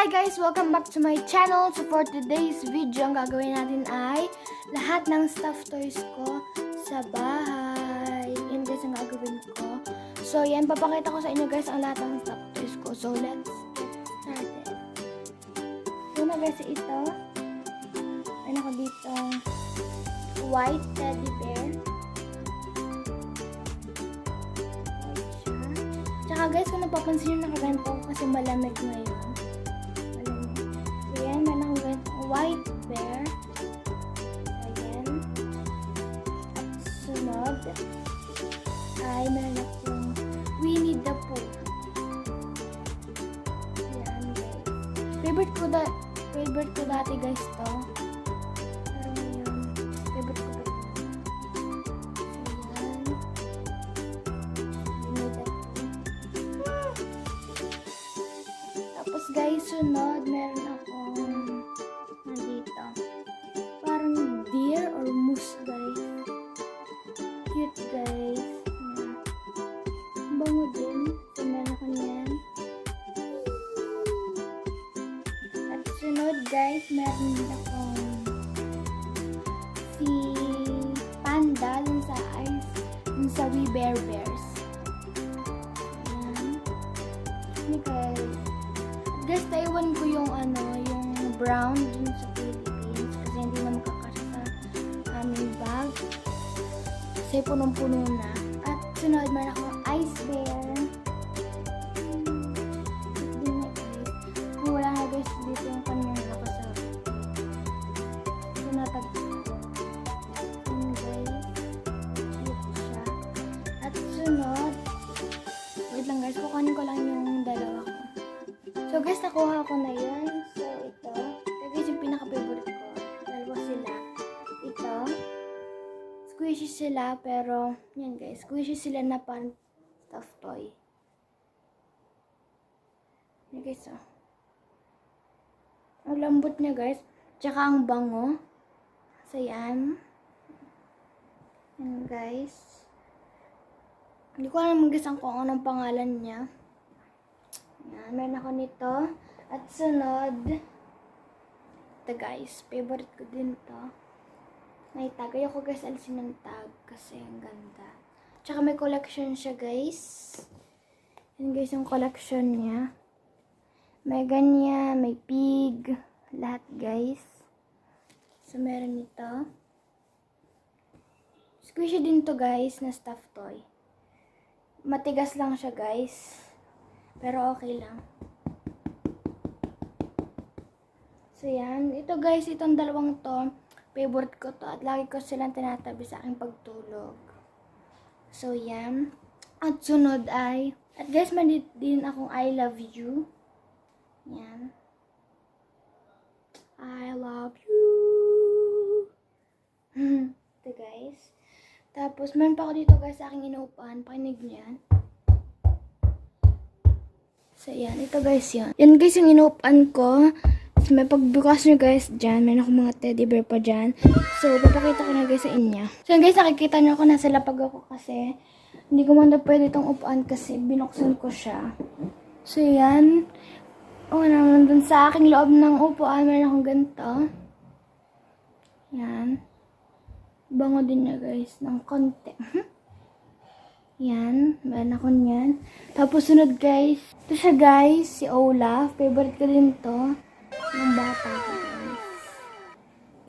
Hi guys! Welcome back to my channel. So for today's video, ang gagawin natin ay lahat ng stuffed toys ko sa bahay. Yan guys ang gagawin ko. So yan, papakita ko sa inyo guys ang lahat ng stuffed toys ko. So let's get started. Una guys, ito. May ako dito white teddy bear. Tsaka guys, kung napapansin nyo, nakaganto ko kasi malamig ngayon. So yan, meron akong white bear. Ayan. At sunod ay meron akong Winnie the Pooh. Ayan guys. Favorite ko dati guys to. Pero ngayon, favorite ko dati. Tapos guys, sunod, meron akong nandito. Parang deer or moose guys. Cute guys. Bango din. So meron ako niyan. At sunod guys, meron din akong si Panda dun sa ice. Dun sa We Bear Bears. Ayan. Ini guys. Guys, Taiwan ko yung yung brown dun sa Philippines kasi hindi na makakasya sa aming bag. Kasi punong-puno na. At sunod, meron akong ice bear. Din na guys. Kung wala na guys, dito yung kanyang nakasarap. Ito natagpo ko. Yun guys. Cute siya. At sunod, wait lang guys, kukunin ko lang yung dalawa ko. So guys, nakuha ko na yun. So ito. Ito guys yung pinaka-favorite ko. Dalawa sila. Ito. Squishy sila pero, yan guys. Squishy sila na pan stuffed toy. Yan guys oh. Ang lambot niya guys. Tsaka ang bango. So yan. Yan guys. Hindi ko alam guys kung anong pangalan niya. Yan, meron ako nito. At sunod, ito guys, favorite ko din to. May tag. Ayoko guys alisin ng tag kasi ang ganda. Tsaka may collection siya guys. Yan guys yung collection niya. May ganyan, may pig, lahat guys. So meron nito. Squishy din to guys na stuffed toy. Matigas lang siya guys. Pero okay lang. So yan. Ito guys, itong dalawang to, favorite ko to. At lagi ko silang tinatabi sa aking pagtulog. So yan. At sunod ay, at guys, mandit din akong I love you. Yan. I love you. Ito guys. Tapos, meron pa ako dito guys sa aking inuupuan. Pakinig niyan. So, yan. Ito guys yan. Yan guys yung inuupan ko. So, may pagbukas nyo guys dyan. Meron akong mga teddy bear pa dyan. So, papakita ko na guys sa inyo. So, yan guys, nakikita nyo ako nasa lapag ako kasi hindi ko muna pwede itong upuan kasi binuksan ko siya. So, yan. O, naman dun sa aking loob ng upuan, meron akong ganito. Yan. Bango din niya guys ng konti. Yan, meron ako niyan. Tapos sunod guys, ito siya guys, si Olaf. Favorite ko din to. Ng bata ko guys.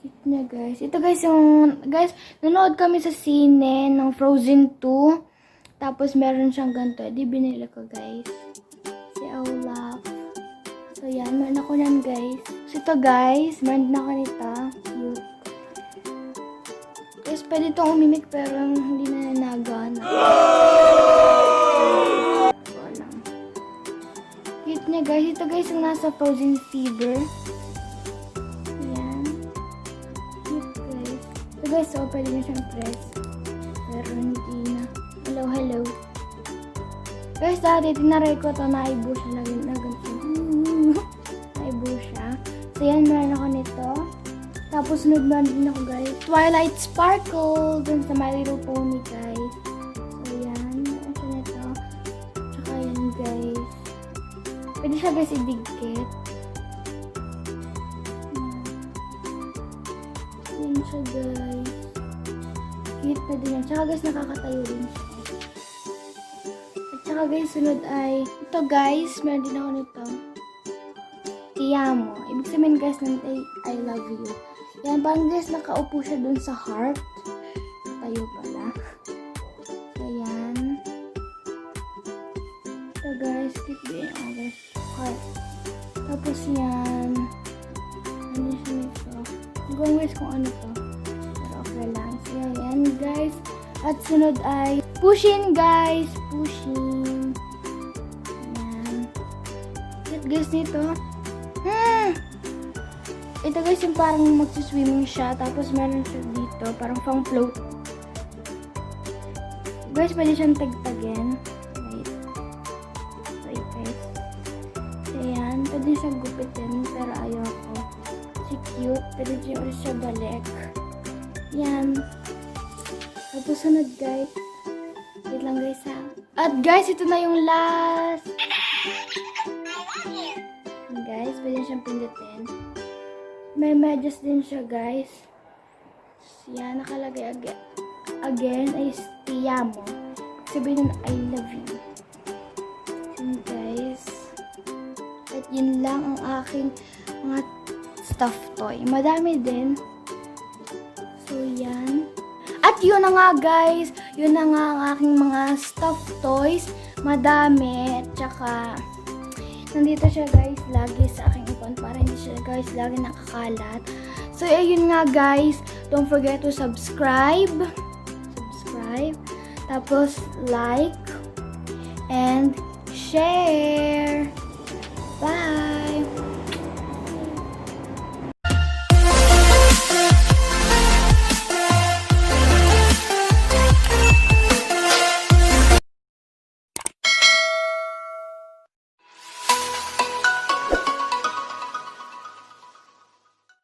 Cute niya guys. Ito guys yung, guys, nanood kami sa sine ng Frozen 2. Tapos meron siyang ganito. Di binili ko guys. Si Olaf. So yan, meron ako niyan guys. So ito guys, meron din ako nito. Cute. Guys, pwede itong umimik pero hindi na nagana. Walang. Cute niya guys. Ito guys yung nasa Frozen Fever. Ayan. Cute guys. Ito guys, so pwede na siyang press. Pero hindi na. Hello, hello. Guys, dati tinaray ko ito. Naibo siya. Naibo siya. So yan, meron ako nito. Tapos, sunod na din ako, guys. Twilight Sparkle. Dun sa My Little Pony, guys. So, yan. Ano siya nito? Tsaka yan, guys. Pwede siya, guys, idikit. siya, guys. Cute na din yan. Tsaka guys, nakakatayo din siya. At tsaka guys, sunod ay, ito guys, meron din ako nito. Tiyamo. Ibig sabihin guys, ng I love you. Yan, parang guys, nakaupo siya dun sa heart. Tayo pala. So, yan. Ito guys, cute din. Oh, guys, heart. Tapos yan. Ano siya nito? Hindi ko guys kung ano to. Pero okay lang. So, yan guys. At sunod ay Pushing guys. Pushing. Yan. Cute guys nito. Ito guys yung parang magsiswimming siya. Tapos meron siya dito. Parang pang float. Guys, pwede siyang tagtagin. Wait guys. Ayan. Pwede siyang gupitin. Pero ayoko. Si cute. Pwede siya balik. Yan. Tapos sunod guys. Wait lang guys ha. At guys, ito na yung last. Yan guys, pwede siyang pindutin. May medyas din siya guys. Yan, nakalagay again ay Tiyamo. Sabihin nun, I love you. Yan guys. At yun lang ang aking mga stuffed toy. Madami din. So yan. At yun na nga guys. Yun na nga ang aking mga stuffed toys. Madami. At saka nandito siya guys lagi sa aking ipon para hindi siya guys lagi nakakalat. So ayun nga guys, don't forget to subscribe. Tapos like and share. Bye!